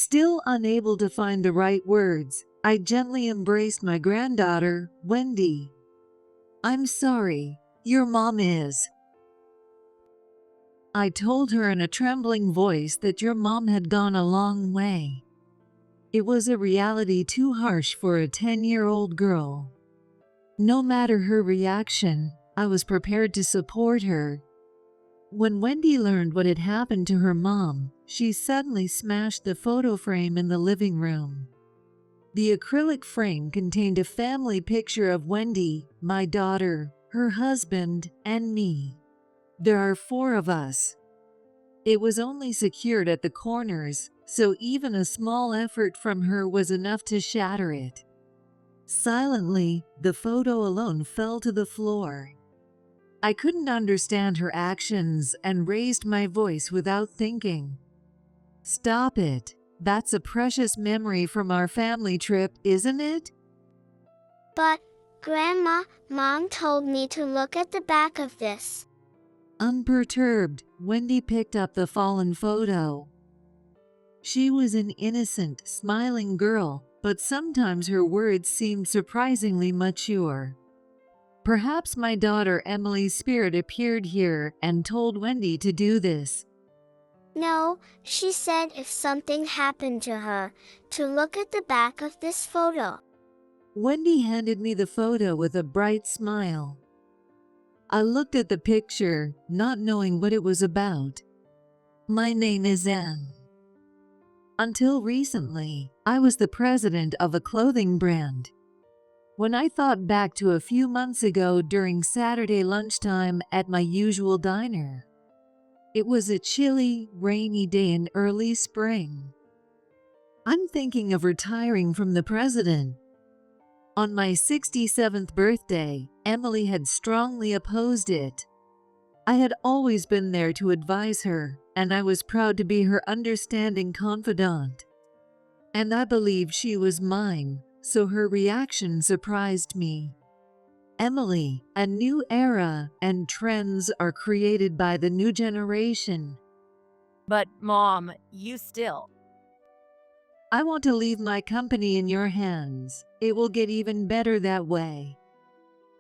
Still unable to find the right words, I gently embraced my granddaughter, Wendy. "I'm sorry, your mom is." I told her in a trembling voice that your mom had gone a long way. It was a reality too harsh for a 10-year-old girl. No matter her reaction, I was prepared to support her. When Wendy learned what had happened to her mom, she suddenly smashed the photo frame in the living room. The acrylic frame contained a family picture of Wendy, my daughter, her husband, and me. There are 4 of us. It was only secured at the corners, so even a small effort from her was enough to shatter it. Silently, the photo alone fell to the floor. I couldn't understand her actions and raised my voice without thinking. "Stop it. That's a precious memory from our family trip, isn't it?" But, Grandma, Mom told me to look at the back of this. Unperturbed, Wendy picked up the fallen photo. She was an innocent, smiling girl, but sometimes her words seemed surprisingly mature. Perhaps my daughter Emily's spirit appeared here and told Wendy to do this. No, she said if something happened to her, to look at the back of this photo. Wendy handed me the photo with a bright smile. I looked at the picture, not knowing what it was about. "My name is Anne. Until recently, I was the president of a clothing brand. When I thought back to a few months ago during Saturday lunchtime at my usual diner, it was a chilly, rainy day in early spring. I'm thinking of retiring from the president. On my 67th birthday, Emily had strongly opposed it. I had always been there to advise her, and I was proud to be her understanding confidant. And I believed she was mine, so her reaction surprised me. Emily, a new era and trends are created by the new generation. But, Mom, you still. I want to leave my company in your hands. It will get even better that way,"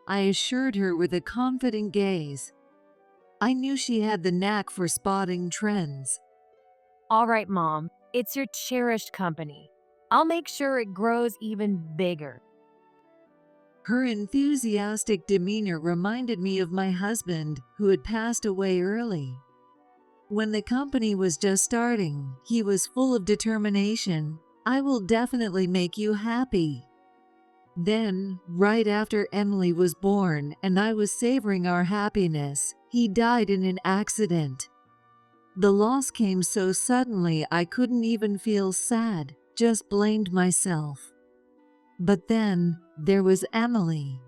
I assured her with a confident gaze. I knew she had the knack for spotting trends. All right, Mom, it's your cherished company. I'll make sure it grows even bigger. Her enthusiastic demeanor reminded me of my husband, who had passed away early. When the company was just starting, he was full of determination. "I will definitely make you happy." Then, right after Emily was born and I was savoring our happiness, he died in an accident. The loss came so suddenly I couldn't even feel sad, just blamed myself. But then, there was Emily.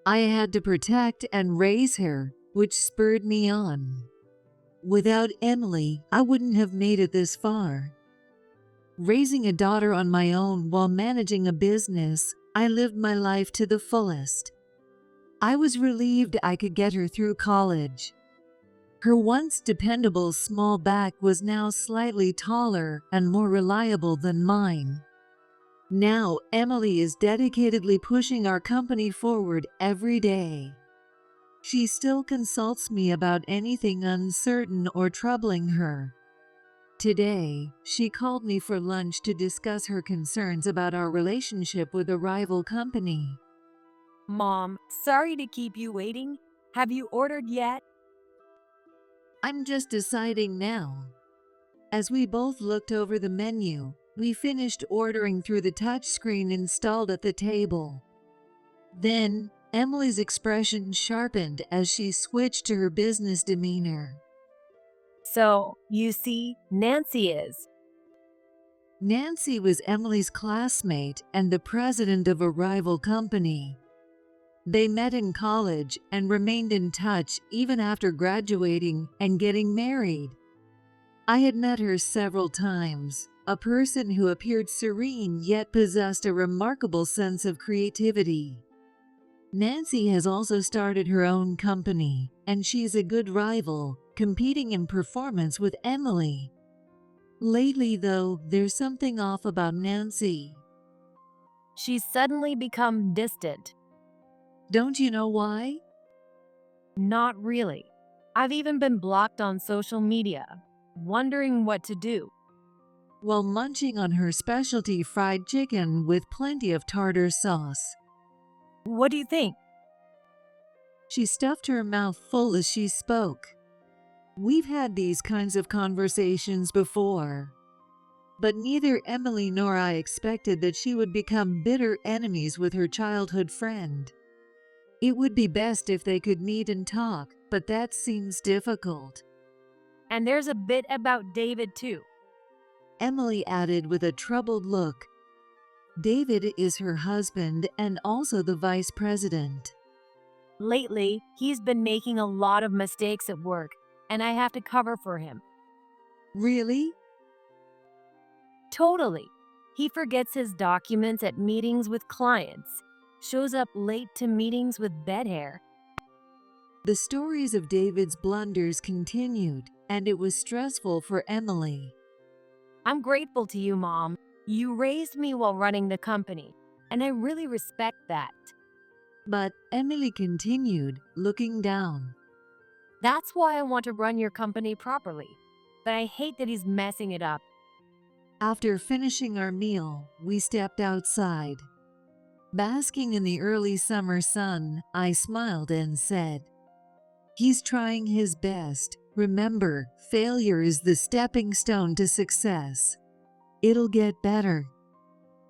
I had to protect and raise her, which spurred me on. Without Emily, I wouldn't have made it this far. Raising a daughter on my own while managing a business, I lived my life to the fullest. I was relieved I could get her through college. Her once dependable small back was now slightly taller and more reliable than mine. Now, Emily is dedicatedly pushing our company forward every day. She still consults me about anything uncertain or troubling her. Today, she called me for lunch to discuss her concerns about our relationship with a rival company. Mom, sorry to keep you waiting. Have you ordered yet? I'm just deciding now. As we both looked over the menu, we finished ordering through the touchscreen installed at the table. Then, Emily's expression sharpened as she switched to her business demeanor. So, you see, Nancy is. Nancy was Emily's classmate and the president of a rival company. They met in college and remained in touch even after graduating and getting married. I had met her several times, a person who appeared serene yet possessed a remarkable sense of creativity. Nancy has also started her own company, and she's a good rival, competing in performance with Emily. Lately, though, there's something off about Nancy. She's suddenly become distant. Don't you know why? Not really. I've even been blocked on social media, wondering what to do. While munching on her specialty fried chicken with plenty of tartar sauce. What do you think? She stuffed her mouth full as she spoke. We've had these kinds of conversations before. But neither Emily nor I expected that she would become bitter enemies with her childhood friend. It would be best if they could meet and talk, but that seems difficult. And there's a bit about David too. Emily added with a troubled look. David is her husband and also the vice president. Lately, he's been making a lot of mistakes at work, and I have to cover for him. Really? Totally. He forgets his documents at meetings with clients, shows up late to meetings with bed hair. The stories of David's blunders continued, and it was stressful for Emily. I'm grateful to you, Mom. You raised me while running the company, and I really respect that. But Emily continued, looking down. That's why I want to run your company properly, but I hate that he's messing it up. After finishing our meal, we stepped outside. Basking in the early summer sun, I smiled and said, "He's trying his best. Remember, failure is the stepping stone to success. It'll get better."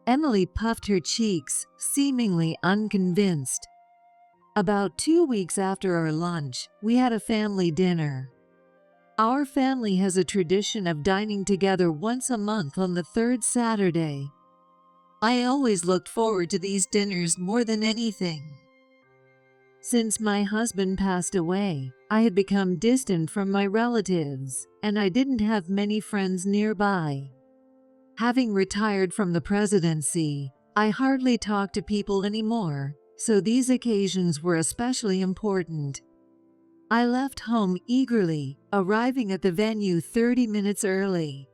Emily puffed her cheeks, seemingly unconvinced. About 2 weeks after our lunch, we had a family dinner. Our family has a tradition of dining together once a month on the third Saturday. I always looked forward to these dinners more than anything. Since my husband passed away, I had become distant from my relatives, and I didn't have many friends nearby. Having retired from the presidency, I hardly talked to people anymore, so these occasions were especially important. I left home eagerly, arriving at the venue 30 minutes early.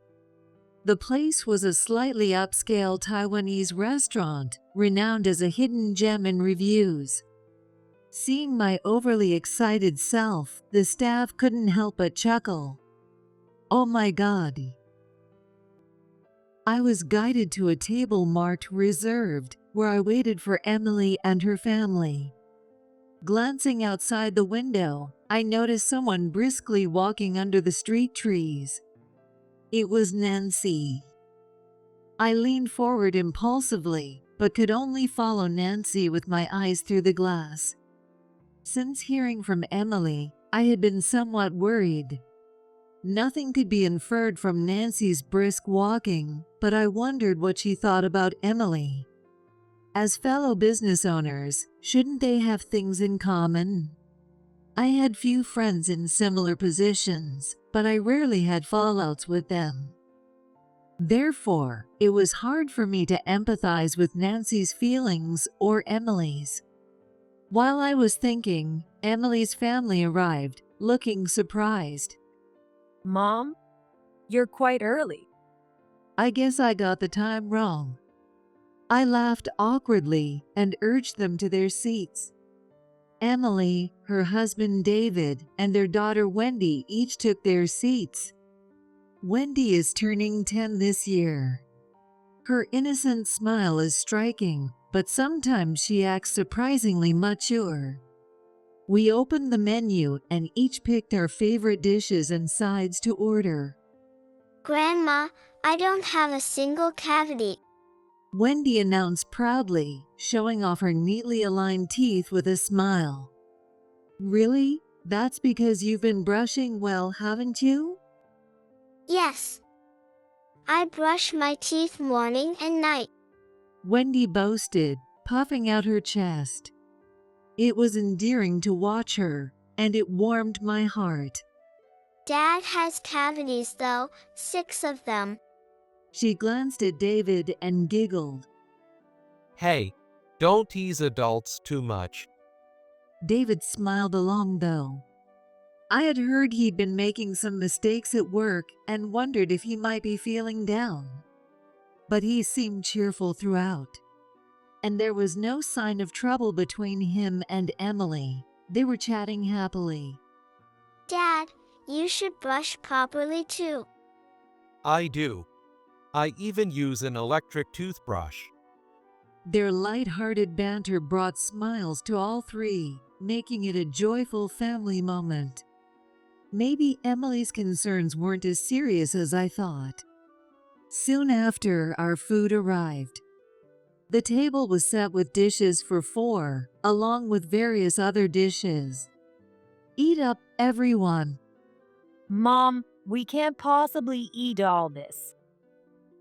The place was a slightly upscale Taiwanese restaurant, renowned as a hidden gem in reviews. Seeing my overly excited self, the staff couldn't help but chuckle. "Oh my God." I was guided to a table marked reserved, where I waited for Emily and her family. Glancing outside the window, I noticed someone briskly walking under the street trees. It was Nancy. I leaned forward impulsively, but could only follow Nancy with my eyes through the glass. Since hearing from Emily, I had been somewhat worried. Nothing could be inferred from Nancy's brisk walking, but I wondered what she thought about Emily. As fellow business owners, shouldn't they have things in common? I had few friends in similar positions, but I rarely had fallouts with them. Therefore, it was hard for me to empathize with Nancy's feelings or Emily's. While I was thinking, Emily's family arrived, looking surprised. Mom, you're quite early. I guess I got the time wrong. I laughed awkwardly and urged them to their seats. Emily, her husband David, and their daughter Wendy each took their seats. Wendy is turning 10 this year. Her innocent smile is striking, but sometimes she acts surprisingly mature. We opened the menu and each picked our favorite dishes and sides to order. Grandma, I don't have a single cavity. Wendy announced proudly, showing off her neatly aligned teeth with a smile. Really? That's because you've been brushing well, haven't you? Yes. I brush my teeth morning and night. Wendy boasted, puffing out her chest. It was endearing to watch her, and it warmed my heart. Dad has cavities though, 6 of them. She glanced at David and giggled. Hey, don't tease adults too much. David smiled along though. I had heard he'd been making some mistakes at work and wondered if he might be feeling down. But he seemed cheerful throughout. And there was no sign of trouble between him and Emily. They were chatting happily. Dad, you should brush properly too. I do. I even use an electric toothbrush. Their light-hearted banter brought smiles to all three, making it a joyful family moment. Maybe Emily's concerns weren't as serious as I thought. Soon after, our food arrived. The table was set with dishes for 4, along with various other dishes. Eat up, everyone. Mom, we can't possibly eat all this.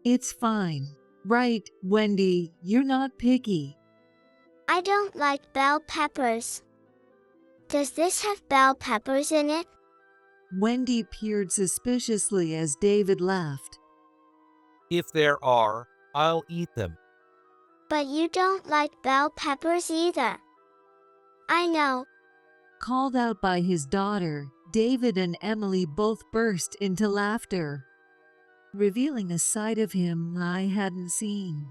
It's fine. Right, Wendy, you're not picky. I don't like bell peppers. Does this have bell peppers in it? Wendy peered suspiciously as David laughed. If there are, I'll eat them. But you don't like bell peppers either. I know. Called out by his daughter, David and Emily both burst into laughter, revealing a side of him I hadn't seen.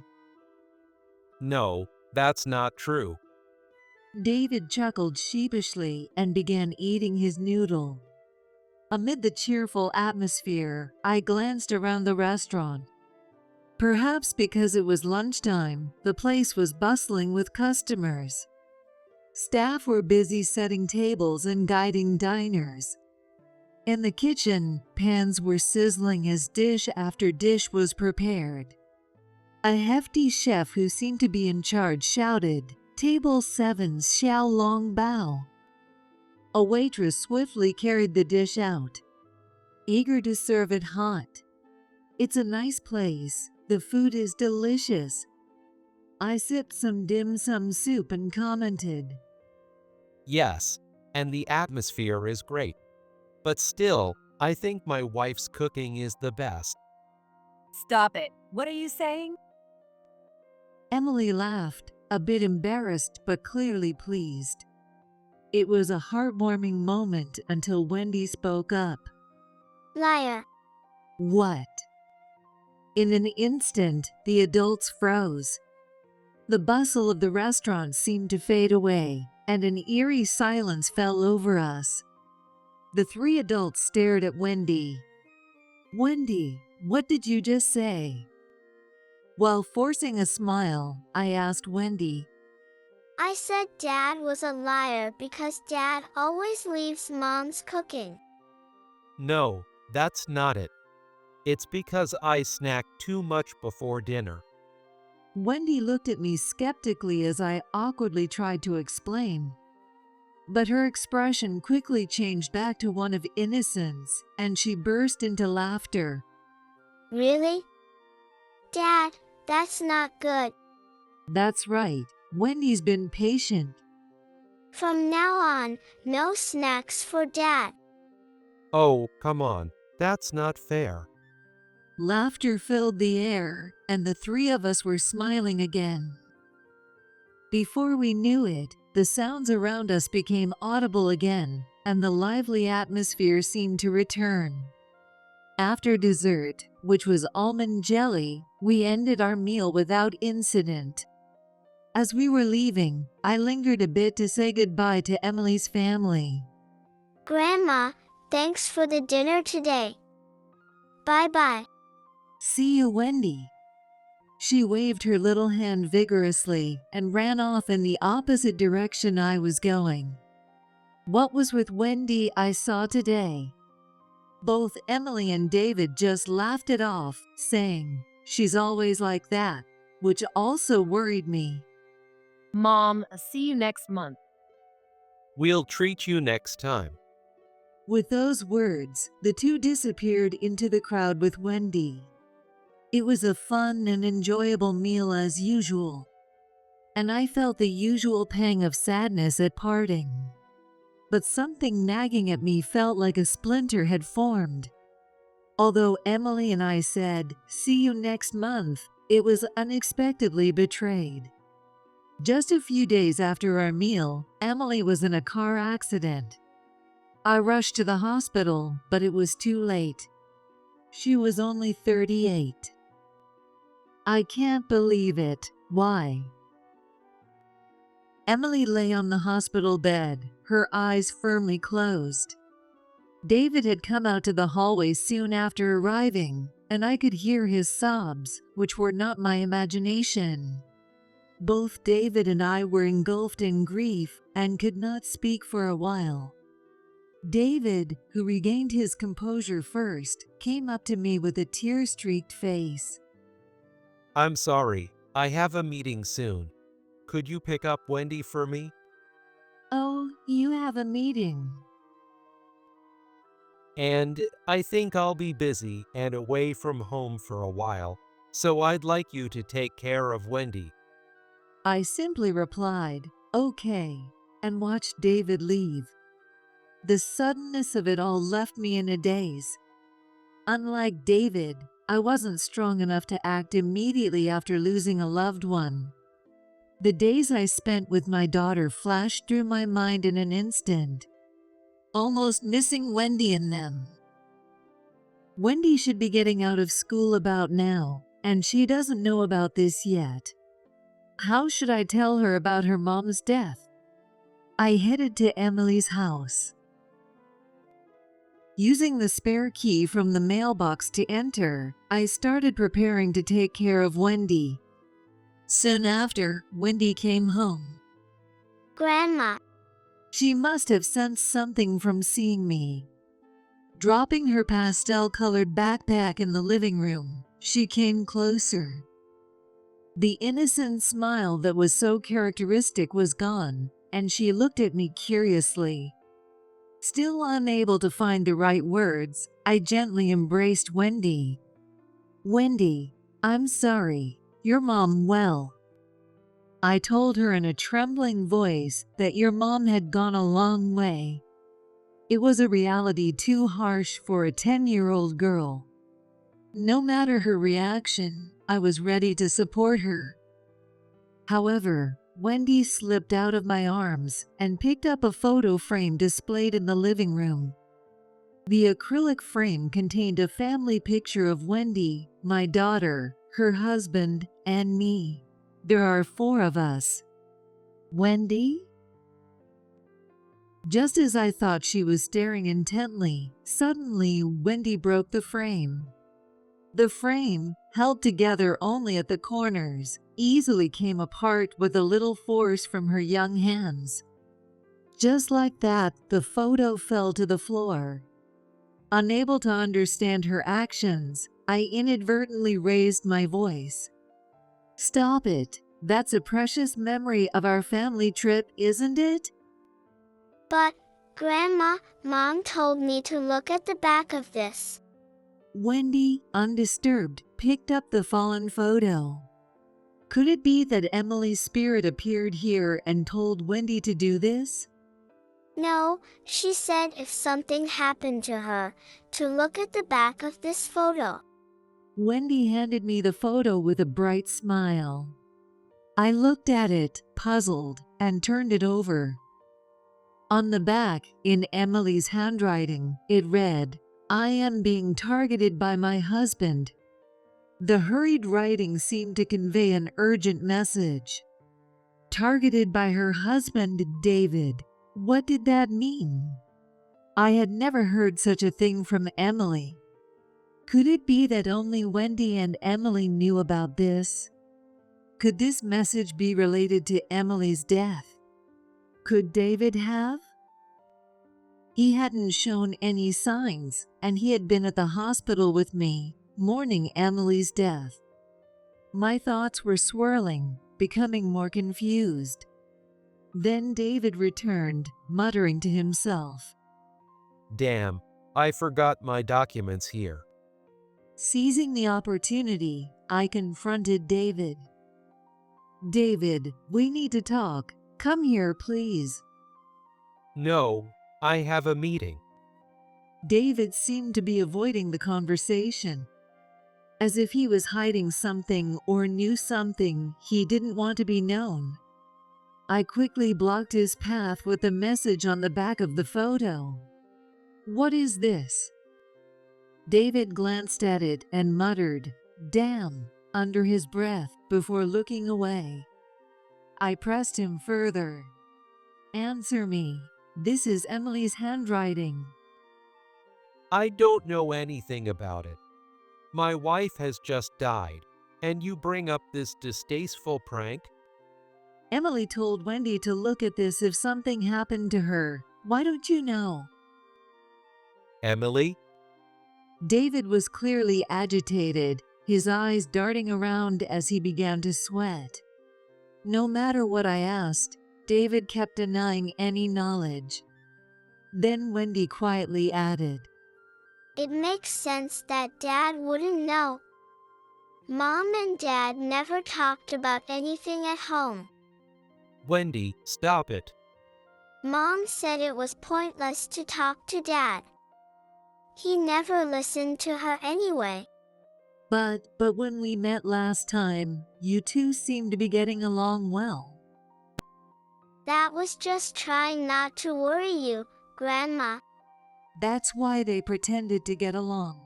No, that's not true. David chuckled sheepishly and began eating his noodle. Amid the cheerful atmosphere, I glanced around the restaurant. Perhaps because it was lunchtime, the place was bustling with customers. Staff were busy setting tables and guiding diners. In the kitchen, pans were sizzling as dish after dish was prepared. A hefty chef who seemed to be in charge shouted, "Table 7, xiao long bao." A waitress swiftly carried the dish out, eager to serve it hot. It's a nice place. The food is delicious. I sipped some dim sum soup and commented, Yes, and the atmosphere is great. But still, I think my wife's cooking is the best. Stop it. What are you saying? Emily laughed, a bit embarrassed but clearly pleased. It was a heartwarming moment until Wendy spoke up. Liar. What? In an instant, the adults froze. The bustle of the restaurant seemed to fade away, and an eerie silence fell over us. The 3 adults stared at Wendy. Wendy, what did you just say? While forcing a smile, I asked Wendy. I said Dad was a liar because Dad always leaves Mom's cooking. No, that's not it. It's because I snack too much before dinner. Wendy looked at me skeptically as I awkwardly tried to explain. But her expression quickly changed back to one of innocence, and she burst into laughter. Really? Dad, that's not good. That's right. Wendy's been patient. From now on, no snacks for Dad. Oh, come on. That's not fair. Laughter filled the air, and the 3 of us were smiling again. Before we knew it, the sounds around us became audible again, and the lively atmosphere seemed to return. After dessert, which was almond jelly, we ended our meal without incident. As we were leaving, I lingered a bit to say goodbye to Emily's family. Grandma, thanks for the dinner today. Bye-bye. See you, Wendy. She waved her little hand vigorously and ran off in the opposite direction I was going. What was with Wendy I saw today? Both Emily and David just laughed it off, saying, "She's always like that," which also worried me. Mom, see you next month. We'll treat you next time. With those words, the 2 disappeared into the crowd with Wendy. It was a fun and enjoyable meal as usual, and I felt the usual pang of sadness at parting. But something nagging at me felt like a splinter had formed. Although Emily and I said, "See you next month," it was unexpectedly betrayed. Just a few days after our meal, Emily was in a car accident. I rushed to the hospital, but it was too late. She was only 38. I can't believe it. Why? Emily lay on the hospital bed, her eyes firmly closed. David had come out to the hallway soon after arriving, and I could hear his sobs, which were not my imagination. Both David and I were engulfed in grief and could not speak for a while. David, who regained his composure first, came up to me with a tear-streaked face. I'm sorry, I have a meeting soon. Could you pick up Wendy for me? Oh, you have a meeting. And I think I'll be busy and away from home for a while, so I'd like you to take care of Wendy. I simply replied, okay, and watched David leave. The suddenness of it all left me in a daze. Unlike David, I wasn't strong enough to act immediately after losing a loved one. The days I spent with my daughter flashed through my mind in an instant, almost missing Wendy in them. Wendy should be getting out of school about now, and she doesn't know about this yet. How should I tell her about her mom's death? I headed to Emily's house. Using the spare key from the mailbox to enter, I started preparing to take care of Wendy. Soon after, Wendy came home. Grandma, She must have sensed something from seeing me. Dropping her pastel-colored backpack in the living room, she came closer. The innocent smile that was so characteristic was gone, and she looked at me curiously. Still unable to find the right words, I gently embraced Wendy. Wendy, I'm sorry. Your mom well. I told her in a trembling voice that your mom had gone a long way. It was a reality too harsh for a 10-year-old girl. No matter her reaction, I was ready to support her. However, Wendy slipped out of my arms and picked up a photo frame displayed in the living room. The acrylic frame contained a family picture of Wendy, my daughter, her husband, and me. There are 4 of us. Wendy? Just as I thought she was staring intently, suddenly Wendy broke the frame. The frame, held together only at the corners, easily came apart with a little force from her young hands. Just like that, the photo fell to the floor. Unable to understand her actions, I inadvertently raised my voice. Stop it. That's a precious memory of our family trip, isn't it? but, Grandma, Mom told me to look at the back of this. Wendy, undisturbed, picked up the fallen photo. Could it be that Emily's spirit appeared here and told Wendy to do this? No, she said if something happened to her, to look at the back of this photo. Wendy handed me the photo with a bright smile. I looked at it, puzzled, and turned it over. On the back, in Emily's handwriting, it read, "I am being targeted by my husband." The hurried writing seemed to convey an urgent message. Targeted by her husband, David. What did that mean? I had never heard such a thing from Emily. Could it be that only Wendy and Emily knew about this? Could this message be related to Emily's death? Could David have? He hadn't shown any signs, and he had been at the hospital with me, mourning Emily's death. My thoughts were swirling, becoming more confused. Then David returned, muttering to himself. Damn, I forgot my documents here. Seizing the opportunity, I confronted David. David, we need to talk. Come here, please. No, I have a meeting. David seemed to be avoiding the conversation, as if he was hiding something or knew something he didn't want to be known. I quickly blocked his path with the message on the back of the photo. What is this? David glanced at it and muttered, "Damn," under his breath before looking away. I pressed him further. "Answer me. This is Emily's handwriting." I don't know anything about it. My wife has just died, and you bring up this distasteful prank? Emily told Wendy to look at this if something happened to her. Why don't you know? Emily? David was clearly agitated, his eyes darting around as he began to sweat. No matter what I asked, David kept denying any knowledge. Then Wendy quietly added, It makes sense that Dad wouldn't know. Mom and Dad never talked about anything at home. Wendy, stop it. Mom said it was pointless to talk to Dad. He never listened to her anyway. But when we met last time, you two seemed to be getting along well." That was just trying not to worry you, Grandma. That's why they pretended to get along.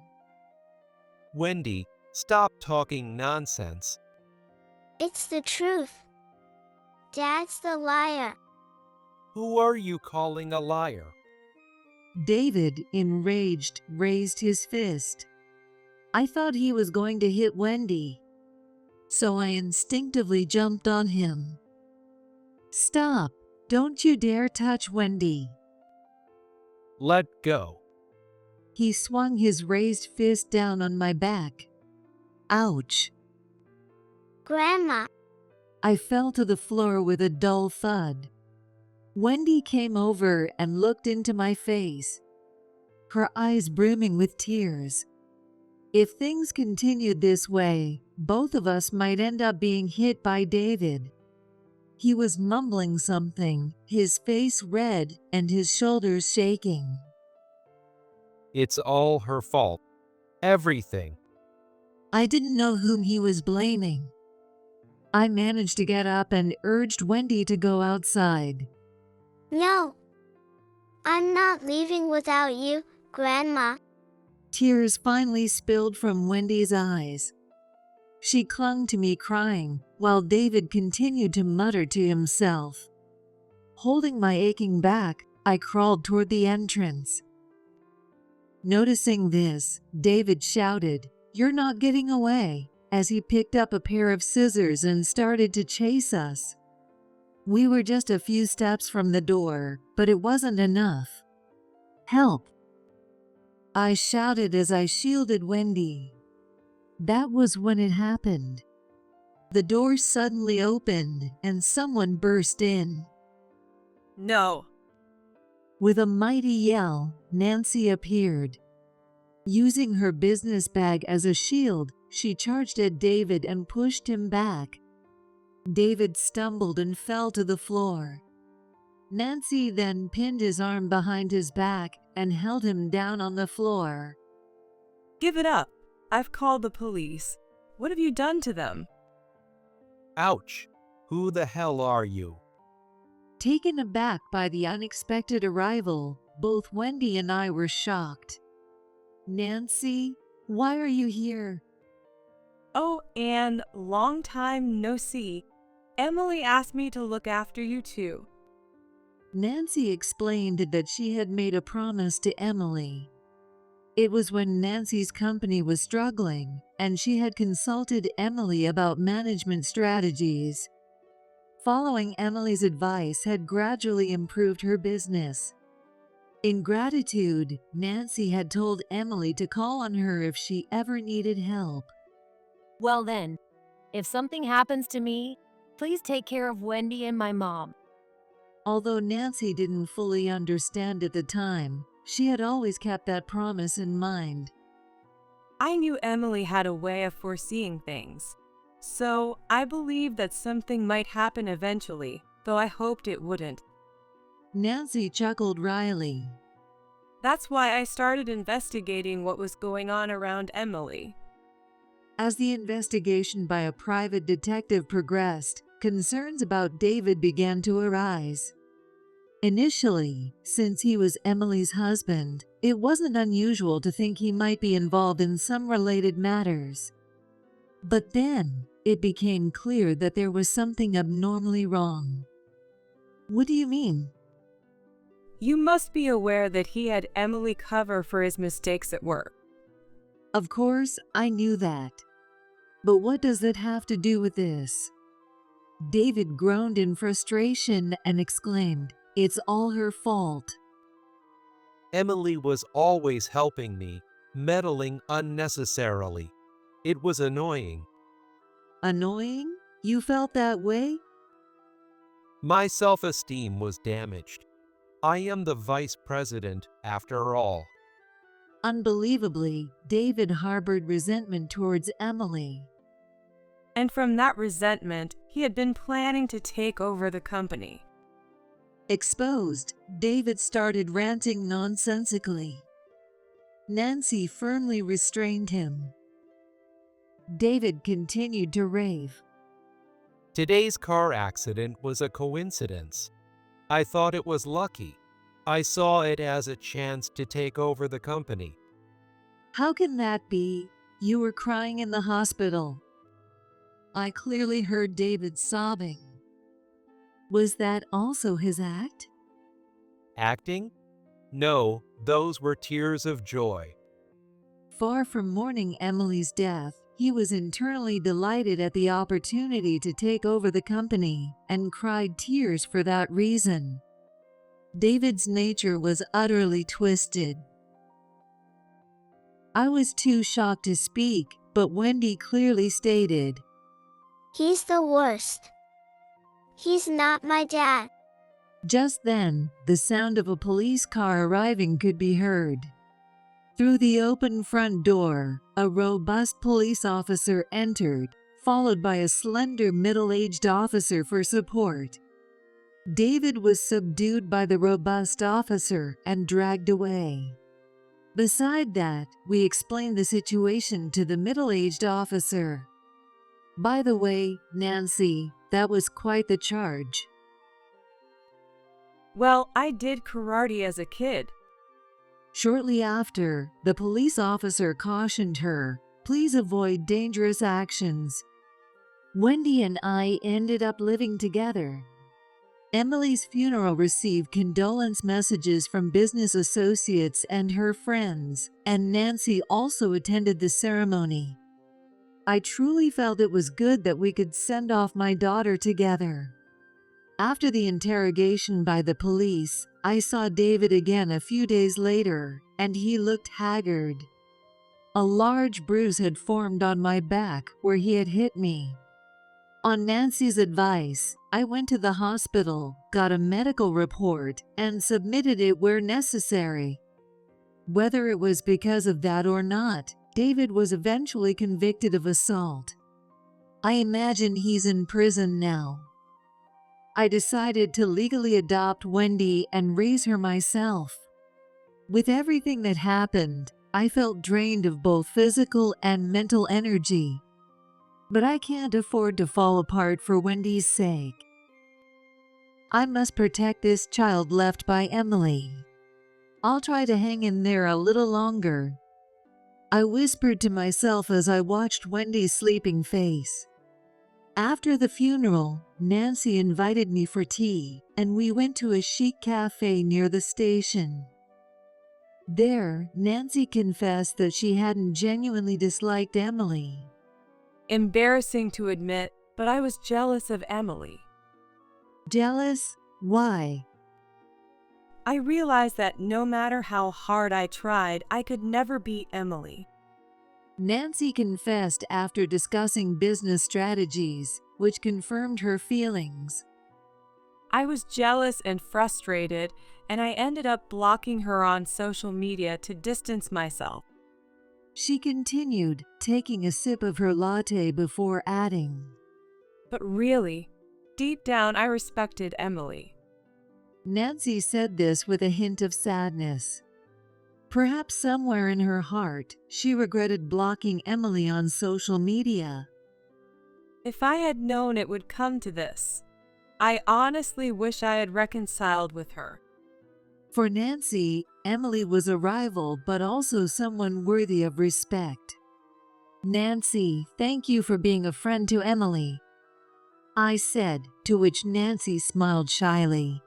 Wendy, stop talking nonsense. It's the truth. Dad's the liar. Who are you calling a liar? David, enraged, raised his fist. I thought he was going to hit Wendy, so I instinctively jumped on him. "Stop! Don't you dare touch Wendy!" Let go. He swung his raised fist down on my back. Ouch! Grandma, I fell to the floor with a dull thud. Wendy came over and looked into my face, her eyes brimming with tears. If things continued this way, both of us might end up being hit by David. He was mumbling something, his face red and his shoulders shaking. It's all her fault. Everything. I didn't know whom he was blaming. I managed to get up and urged Wendy to go outside. no. I'm not leaving without you, Grandma. Tears finally spilled from Wendy's eyes. She clung to me crying, while David continued to mutter to himself. Holding my aching back, I crawled toward the entrance. Noticing this, David shouted, "You're not getting away," as he picked up a pair of scissors and started to chase us. We were just a few steps from the door, but it wasn't enough. "Help!" I shouted as I shielded Wendy. That was when it happened. The door suddenly opened and someone burst in. No. With a mighty yell, Nancy appeared. Using her business bag as a shield, she charged at David and pushed him back. David stumbled and fell to the floor. Nancy then pinned his arm behind his back and held him down on the floor. Give it up. I've called the police. What have you done to them? Ouch. Who the hell are you? Taken aback by the unexpected arrival, both Wendy and I were shocked. "Nancy, why are you here?" Oh, and long time no see. Emily asked me to look after you too. Nancy explained that she had made a promise to Emily. It was when Nancy's company was struggling, and she had consulted Emily about management strategies. Following Emily's advice had gradually improved her business. In gratitude, Nancy had told Emily to call on her if she ever needed help. Well then, if something happens to me, please take care of Wendy and my mom. Although Nancy didn't fully understand at the time, she had always kept that promise in mind. I knew Emily had a way of foreseeing things. So I believed that something might happen eventually, though I hoped it wouldn't. Nancy chuckled wryly. That's why I started investigating what was going on around Emily. As the investigation by a private detective progressed, concerns about David began to arise. Initially, since he was Emily's husband, it wasn't unusual to think he might be involved in some related matters. But then, it became clear that there was something abnormally wrong. What do you mean? You must be aware that he had Emily cover for his mistakes at work. Of course, I knew that. But what does that have to do with this? David groaned in frustration and exclaimed, "It's all her fault." Emily was always helping me, meddling unnecessarily. It was annoying. Annoying? You felt that way? My self-esteem was damaged. I am the vice president, after all. Unbelievably, David harbored resentment towards Emily. And from that resentment, he had been planning to take over the company. Exposed, David started ranting nonsensically. Nancy firmly restrained him. David continued to rave. Today's car accident was a coincidence. I thought it was lucky. I saw it as a chance to take over the company. How can that be? You were crying in the hospital. I clearly heard David sobbing. Was that also his act? Acting? No, those were tears of joy. Far from mourning Emily's death, he was internally delighted at the opportunity to take over the company and cried tears for that reason. David's nature was utterly twisted. I was too shocked to speak, but Wendy clearly stated, He's the worst. He's not my dad. Just then, the sound of a police car arriving could be heard. Through the open front door, a robust police officer entered, followed by a slender middle-aged officer for support. David was subdued by the robust officer and dragged away. Beside that, we explained the situation to the middle-aged officer. By the way, Nancy, that was quite the charge. Well, I did karate as a kid. Shortly after, the police officer cautioned her, "Please avoid dangerous actions." Wendy and I ended up living together. Emily's funeral received condolence messages from business associates and her friends, and Nancy also attended the ceremony. I truly felt it was good that we could send off my daughter together. After the interrogation by the police, I saw David again a few days later, and he looked haggard. A large bruise had formed on my back where he had hit me. On Nancy's advice, I went to the hospital, got a medical report, and submitted it where necessary. Whether it was because of that or not, David was eventually convicted of assault. I imagine he's in prison now. I decided to legally adopt Wendy and raise her myself. With everything that happened, I felt drained of both physical and mental energy. But I can't afford to fall apart for Wendy's sake. I must protect this child left by Emily. I'll try to hang in there a little longer. I whispered to myself as I watched Wendy's sleeping face. After the funeral, Nancy invited me for tea, and we went to a chic cafe near the station. There, Nancy confessed that she hadn't genuinely disliked Emily. Embarrassing to admit, but I was jealous of Emily. Jealous? Why? I realized that no matter how hard I tried, I could never beat Emily. Nancy confessed after discussing business strategies, which confirmed her feelings. I was jealous and frustrated, and I ended up blocking her on social media to distance myself. She continued, taking a sip of her latte before adding, But really, deep down I respected Emily. Nancy said this with a hint of sadness. Perhaps somewhere in her heart, she regretted blocking Emily on social media. If I had known it would come to this, I honestly wish I had reconciled with her. For Nancy, Emily was a rival, but also someone worthy of respect. Nancy, thank you for being a friend to Emily, I said, to which Nancy smiled shyly.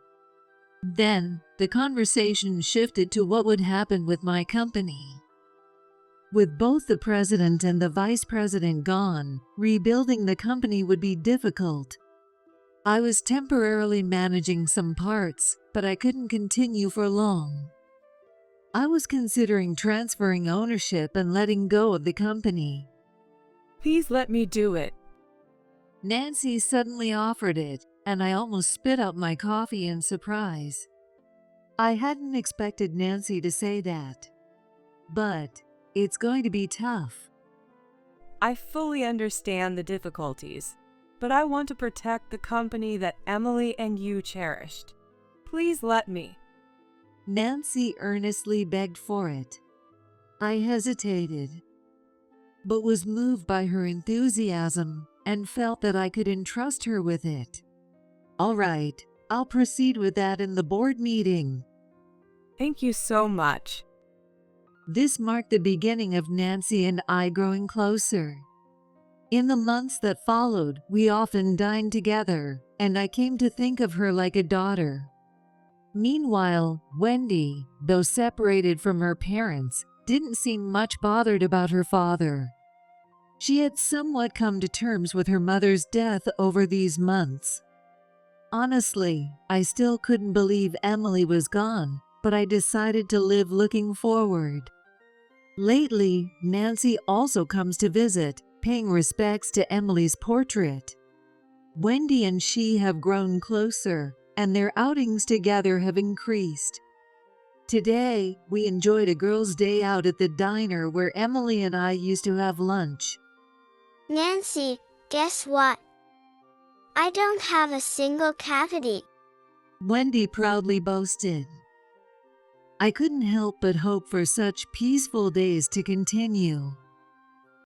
Then, the conversation shifted to what would happen with my company. With both the president and the vice president gone, rebuilding the company would be difficult. I was temporarily managing some parts, but I couldn't continue for long. I was considering transferring ownership and letting go of the company. Please let me do it. Nancy suddenly offered it, and I almost spit out my coffee in surprise. I hadn't expected Nancy to say that. But it's going to be tough. I fully understand the difficulties, but I want to protect the company that Emily and you cherished. Please let me. Nancy earnestly begged for it. I hesitated, but was moved by her enthusiasm and felt that I could entrust her with it. All right, I'll proceed with that in the board meeting. Thank you so much. This marked the beginning of Nancy and I growing closer. In the months that followed, we often dined together, and I came to think of her like a daughter. Meanwhile, Wendy, though separated from her parents, didn't seem much bothered about her father. She had somewhat come to terms with her mother's death over these months. Honestly, I still couldn't believe Emily was gone, but I decided to live looking forward. Lately, Nancy also comes to visit, paying respects to Emily's portrait. Wendy and she have grown closer, and their outings together have increased. Today, we enjoyed a girls' day out at the diner where Emily and I used to have lunch. Nancy, guess what? I don't have a single cavity. Wendy proudly boasted. I couldn't help but hope for such peaceful days to continue.